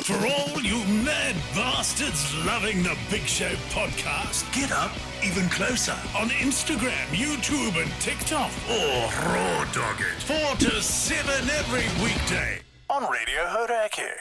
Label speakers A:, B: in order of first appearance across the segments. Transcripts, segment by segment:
A: For all you mad bastards loving the Big Show podcast, get up even closer on Instagram, YouTube and TikTok, or raw dog it 4 to 7 every weekday on Radio Hauraki.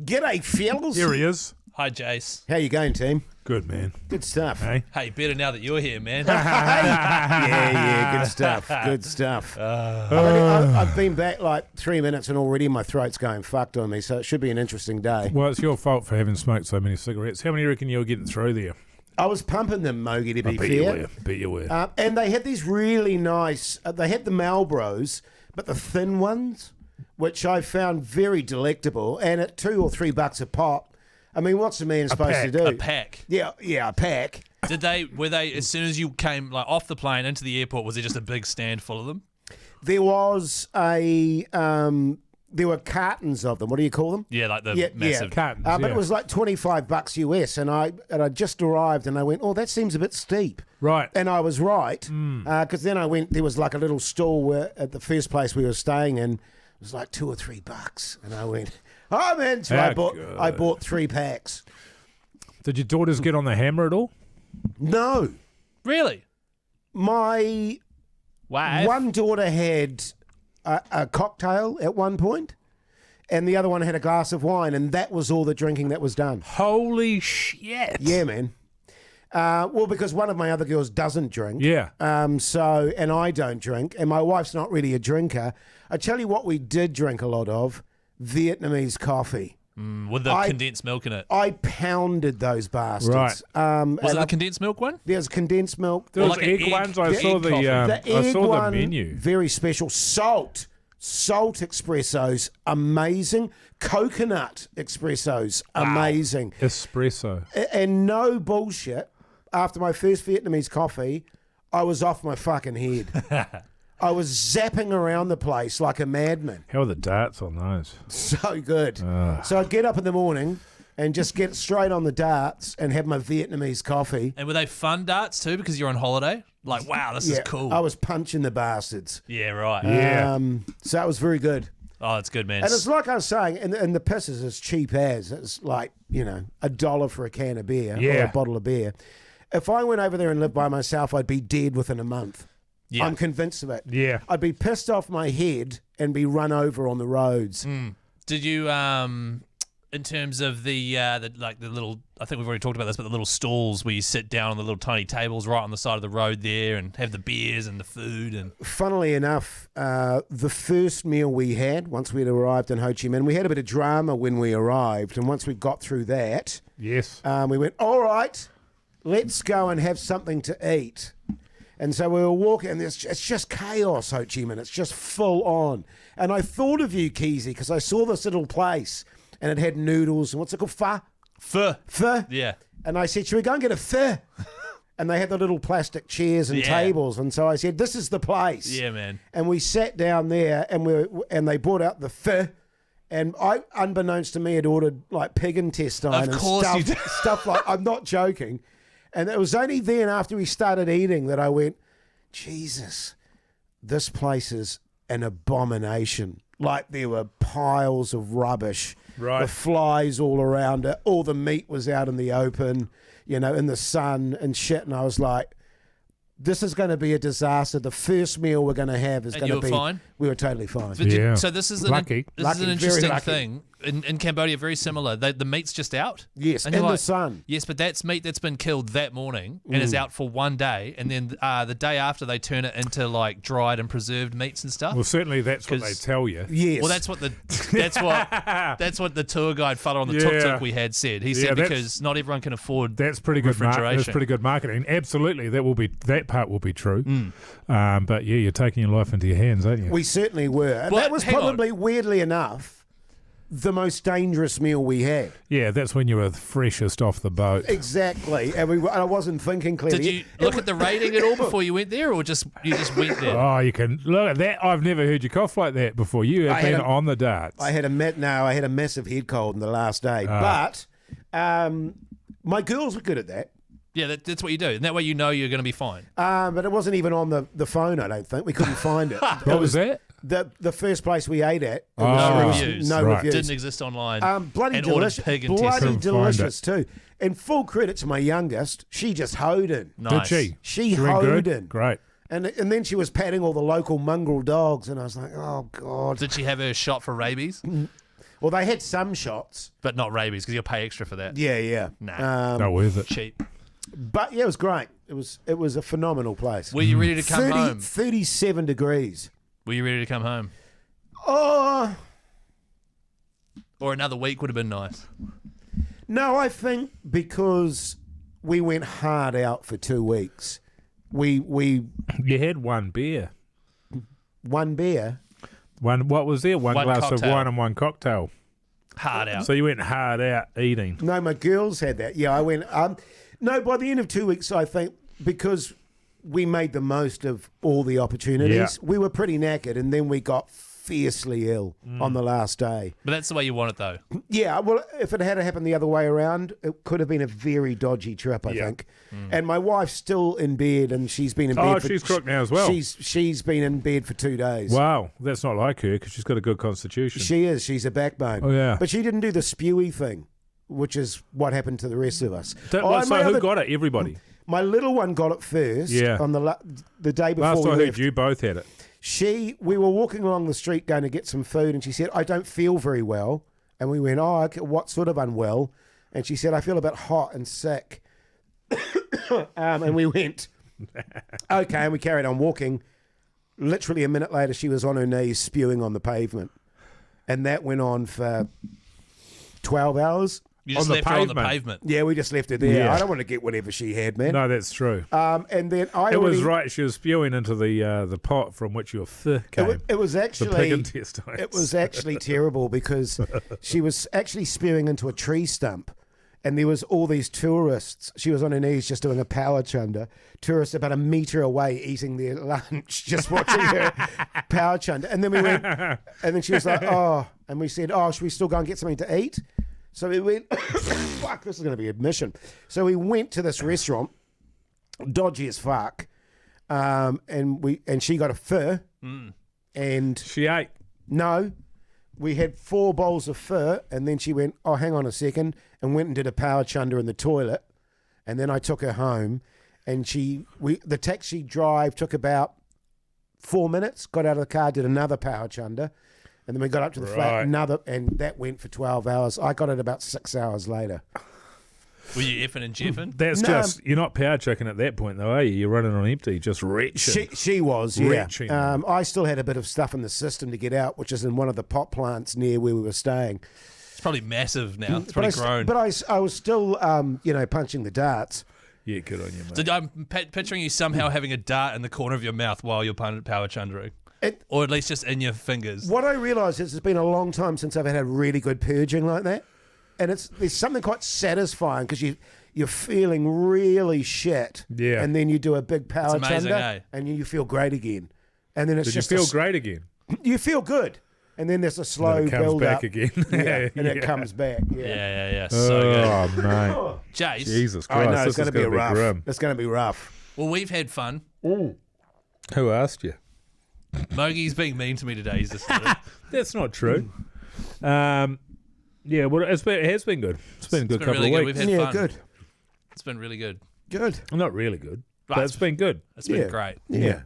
B: G'day, fellas.
C: Here he is.
D: Hi, Jace.
B: How you going, team?
C: Good, man.
B: Good stuff.
C: Hey?
D: Hey, better now that you're here, man.
B: Yeah, good stuff. Good stuff. I've been back like 3 minutes and already my throat's going fucked on me, so it should be an interesting day.
C: Well, it's your fault for having smoked so many cigarettes. How many do you reckon you were getting through there?
B: I was pumping them, Mogi, to be
C: Bet you were.
B: and they had these really nice, they had the Marlboros, but the thin ones, which I found very delectable, and at $2 or $3 a pop. I mean, what's a man supposed to do?
D: A pack.
B: Yeah, a pack.
D: Were they, as soon as you came like off the plane into the airport, was there just a big stand full of them?
B: There was there were cartons of them. What do you call them?
D: Yeah, like the massive.
C: Cartons,
B: But it was like $25 US, and I just arrived, and I went, oh, that seems a bit steep.
C: Right.
B: And I was right, because then I went. There was like a little stall where at the first place we were staying in, it was like $2 or $3, and I went, oh man! So I bought 3 packs.
C: Did your daughters get on the hammer at all?
B: No,
D: Really?
B: my
D: Wow.
B: one daughter had a cocktail at one point, and the other one had a glass of wine, and that was all the drinking that was done.
C: Holy shit.
B: Yeah, man. Well, because one of my other girls doesn't drink.
C: Yeah.
B: So, and I don't drink, and my wife's not really a drinker. I tell you what we did drink a lot of, Vietnamese coffee.
D: With the condensed milk in it.
B: I pounded those bastards.
C: Right.
D: Was it the condensed milk one?
B: There's condensed milk.
C: There was
D: like an
C: egg
D: egg-
C: ones. I
D: the
C: saw
D: egg
C: the
D: coffee.
C: I saw the menu.
B: Very special. Salt espressos, amazing. Coconut espressos, amazing.
C: Espresso.
B: And no bullshit, after my first Vietnamese coffee, I was off my fucking head. I was zapping around the place like a madman.
C: How are the darts on those?
B: So good. So I'd get up in the morning and just get straight on the darts and have my Vietnamese coffee.
D: And were they fun darts too because you're on holiday? Like, wow, this is cool.
B: I was punching the bastards.
D: Yeah, right.
C: Yeah.
B: So that was very good.
D: Oh, it's good, man.
B: And it's like I was saying, and the piss is as cheap as. It's like, $1 for a can of beer or
C: Yeah.
B: a bottle of beer. If I went over there and lived by myself, I'd be dead within a month.
D: Yeah.
B: I'm convinced of it.
C: Yeah.
B: I'd be pissed off my head and be run over on the roads.
D: Did you, in terms of the little, I think we've already talked about this, but the little stalls where you sit down on the little tiny tables right on the side of the road there and have the beers and the food and.
B: Funnily enough, the first meal we had, once we'd arrived in Ho Chi Minh, we had a bit of drama when we arrived. And once we got through that,
C: Yes.
B: we went, all right, let's go and have something to eat. And so we were walking, and it's just chaos, Ho Chi Minh. It's just full on. And I thought of you, Keyzie, because I saw this little place, and it had noodles, and what's it called? Pho? Pho?
D: Yeah.
B: And I said, should we go and get a pho? And they had the little plastic chairs and
D: Yeah.
B: tables. And so I said, this is the place.
D: Yeah, man.
B: And we sat down there, and they brought out the pho. And I, unbeknownst to me, had ordered like pig intestine
D: Of
B: and
D: course
B: stuff,
D: you did.
B: stuff like, I'm not joking. And it was only then after we started eating that I went, Jesus, this place is an abomination. Like there were piles of rubbish,
C: Right.
B: the flies all around it, all the meat was out in the open, in the sun and shit. And I was like, this is going to be a disaster. The first meal we're going to have is
D: And
B: going
D: you
B: to
D: were
B: be.
D: fine?
B: We were totally fine.
D: But
C: Yeah.
D: so this is
C: Lucky.
D: This is an
B: Lucky, very
D: interesting
B: lucky.
D: thing. In Cambodia, very similar. The meat's just out.
B: Yes,
D: And
B: in
D: you're
B: the sun.
D: Yes, but that's meat that's been killed that morning and is out for one day, and then the day after they turn it into like dried and preserved meats and stuff.
C: Well, certainly that's what they
D: 'Cause-
C: tell you.
B: Yes.
D: Well, that's what the tour guide fellow on the
C: Yeah.
D: tuk-tuk we had said. He
C: Yeah,
D: said
C: that's-
D: because not everyone can afford
C: That's pretty good.
D: refrigeration.
C: That's pretty good marketing. Absolutely, that part will be true. But yeah, you're taking your life into your hands, aren't you?
B: We certainly were. And
D: Well,
B: that was
D: hang on.
B: probably, weirdly enough, the most dangerous meal we had.
C: Yeah, that's when you were freshest off the boat.
B: Exactly. And I wasn't thinking clearly.
D: Did you look at the rating at all before you went there, or you just went there?
C: Oh, you can look at that. I've never heard you cough like that before. You have
B: I had
C: been
B: a-
C: on the darts.
B: I had a massive head cold in the last day. But my girls were good at that.
D: Yeah, that's what you do. And that way you know you're going to be fine.
B: But it wasn't even on the phone, I don't think. We couldn't find it.
C: What was that?
B: The first place we ate at.
D: No
B: was
D: reviews.
B: No
C: Right.
B: reviews.
D: Didn't exist online.
B: Bloody
D: and ordered
B: delicious.
D: pig and
B: Bloody
D: tested.
B: delicious too. And full credit to my youngest. She just hoed in.
D: Nice.
C: Did she?
B: She
C: went
B: hoed
C: good?
B: in.
C: Great.
B: And then she was patting all the local mongrel dogs, and I was like, oh God.
D: Did she have her shot for rabies?
B: Well, they had some shots.
D: But not rabies, because you'll pay extra for that.
B: Yeah.
D: Nah.
C: Not worth it.
D: Cheap.
B: But yeah, it was great. It was a phenomenal place.
D: Were you ready to come home?
B: 37 degrees.
D: Were you ready to come home?
B: Oh
D: Or another week would have been nice.
B: no, I think because we went hard out for 2 weeks. We
C: You had one beer.
B: one beer.
C: What was there? One glass
D: cocktail.
C: of wine and one cocktail.
D: Hard out.
C: So you went hard out eating.
B: No, my girls had that. Yeah, I went. No, by the end of 2 weeks, I think because we made the most of all the opportunities,
C: Yeah.
B: we were pretty knackered, and then we got fiercely ill on the last day.
D: But that's the way you want it, though.
B: Yeah, well, if it had happened the other way around, it could have been a very dodgy trip, I
C: Yeah.
B: think. And my wife's still in bed, and she's been in bed.
C: Oh, she's crook now as well.
B: She's been in bed for 2 days.
C: Wow, that's not like her because she's got a good constitution.
B: She is. She's a backbone.
C: Oh, yeah.
B: But she didn't do the spewy thing, which is what happened to the rest of us.
C: So
B: and my
C: who
B: other-
C: got it? Everybody.
B: My little one got it first.
C: Yeah.
B: On the day before
C: Last
B: we
C: I heard,
B: left.
C: you both had it.
B: We were walking along the street going to get some food, and she said, "I don't feel very well." And we went, "Oh, okay, what sort of unwell?" And she said, "I feel a bit hot and sick." And we went, okay, and we carried on walking. Literally a minute later, she was on her knees spewing on the pavement, and that went on for 12 hours.
D: You just
C: On the
D: left her on the
C: pavement.
D: pavement.
B: Yeah, we just left her there.
C: Yeah.
B: I don't want to get whatever she had, man.
C: No, that's true.
B: And then I
C: It was
B: already-
C: right. She was spewing into the pot from which your fur came.
B: It was
C: the
B: actually
C: pig intestines.
B: it was actually terrible because she was actually spewing into a tree stump, and there was all these tourists. She was on her knees just doing a power chunder. Tourists about a metre away eating their lunch, just watching her power chunder. And then we went, and then she was like, "Oh," and we said, "Oh, should we still go and get something to eat?" So we went, fuck, this is going to be admission. So we went to this restaurant, dodgy as fuck, and she got a pho, and
C: She ate.
B: no, we had 4 bowls of pho, and then she went, "Oh, hang on a second," and went and did a power chunder in the toilet, and then I took her home, and the taxi drive took about 4 minutes. Got out of the car, did another power chunder. And then we got up to the flat, and that went for 12 hours. I got it about 6 hours later.
D: Were you effing and jeffing?
C: That's
B: No.
C: just, you're not power checking at that point, though, are you? You're running on empty, just retching.
B: She was, yeah.
C: Retching.
B: I still had a bit of stuff in the system to get out, which is in one of the pot plants near where we were staying.
D: It's probably massive now. It's
B: But
D: probably grown.
B: But I was still, punching the darts.
C: Yeah, good on you, mate.
D: So I'm picturing you somehow having a dart in the corner of your mouth while you're power chundering.
B: It-
D: Or at least just in your fingers.
B: What I realised is it's been a long time since I've had a really good purging like that. And there's something quite satisfying because you're feeling really shit.
C: Yeah.
B: And then you do a big power
D: It's amazing,
B: chunder
D: eh?
B: and you feel great again. And then it's
C: Did you
B: just
C: feel great again?
B: You feel good. And then there's a slow
C: Then it comes
B: build
C: back
B: up.
C: again.
B: Yeah, and it
C: Yeah.
B: comes back. Yeah.
D: Yeah. So
C: Oh, mate.
D: good. Jace,
C: Jesus
B: I
C: Christ.
B: know, it's
C: This
B: going
C: is
B: to be
C: gonna
B: rough.
C: grim.
B: It's going to be rough.
D: well, we've had fun.
C: Who asked you?
D: Mogie's being mean to me today. He's decided.
C: That's not true. Yeah, well, it has been good. It's been a good
D: been
C: couple
D: really
C: of
D: good.
C: weeks.
D: We've had
B: Yeah,
D: fun.
B: good.
D: It's been really good.
B: Good.
C: Not really good, but
D: Right.
C: it's been good.
D: It's been
B: Yeah.
D: great.
B: Yeah.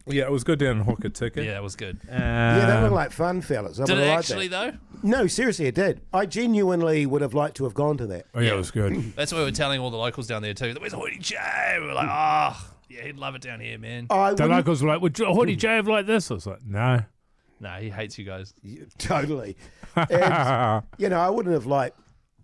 C: Yeah, it was good down in Hokitika.
D: Yeah, it was good.
B: Yeah, that looked like fun, fellas. I
D: Did it
B: would've liked
D: actually,
B: that.
D: though?
B: No, seriously, it did. I genuinely would have liked to have gone to that.
C: Oh, yeah, it was good.
D: That's what we were telling all the locals down there, too. Where's Hoyte J? We were like, oh, yeah, he'd love it down here, man.
B: I
C: The
B: wouldn't,
C: locals were like, would Hoyte J have like this? I was like, no.
D: Nah, he hates you guys.
B: totally. And, I wouldn't have liked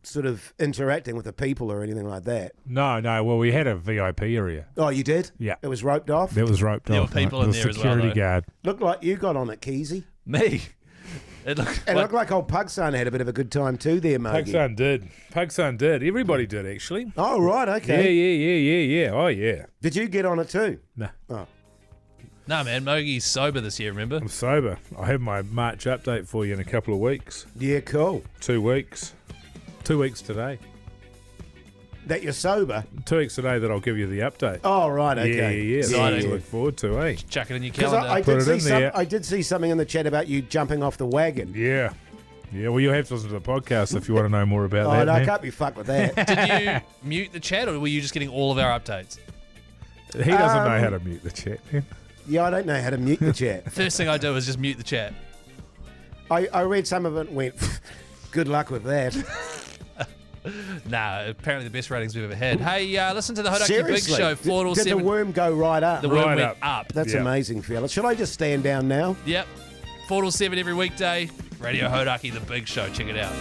B: sort of interacting with the people or anything like that.
C: No. Well, we had a VIP area.
B: Oh, you did?
C: Yeah.
B: It was roped off?
C: That was roped
D: There
C: off.
D: were people
C: mate.
D: in
C: The
D: there as well,
C: security
D: though.
C: guard.
B: Looked like you got on it, Keyzie.
D: Me? It looked
B: And it
D: like,
B: looked like old Pugson had a bit of a good time too there, Mogi.
C: Pugson did. Everybody did, actually.
B: Oh, right, okay.
C: Yeah. Oh, yeah.
B: Did you get on it too?
C: No,
D: nah, man, Mogie's sober this year, remember?
C: I'm sober. I have my March update for you in a couple of weeks.
B: Yeah, cool.
C: 2 weeks. 2 weeks today.
B: That you're sober?
C: 2 weeks today that I'll give you the update.
B: Oh, right, okay.
C: Yeah.
D: Exciting.
C: To look forward to, eh?
D: Chuck it in your
B: Because
D: calendar.
B: I did see something in the chat about you jumping off the wagon.
C: Yeah. Yeah, well, you'll have to listen to the podcast if you want to know more about that.
B: No, I
C: man.
B: can't be fucked with that.
D: Did you mute the chat, or were you just getting all of our updates?
C: He doesn't know how to mute the chat, man.
B: Yeah, I don't know how to mute the chat.
D: First thing I do is just mute the chat.
B: I read some of it and went, good luck with that.
D: Nah, apparently the best ratings we've ever had. Hey, listen to the Hauraki Big
B: Seriously?
D: Show, 4 till
B: Did
D: 7.
B: the worm go right up?
D: The worm
C: Right
D: went up.
B: That's
C: Yeah.
B: amazing, fella. Should I just stand down now?
D: Yep. 4 till 7 every weekday. Radio Hauraki, the Big Show. Check it out.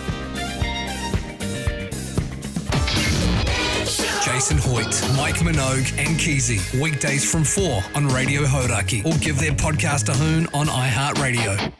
E: Jason Hoyte, Mike Minogue, and Keyzie. Weekdays from 4 on Radio Hauraki. Or give their podcast a hoon on iHeartRadio.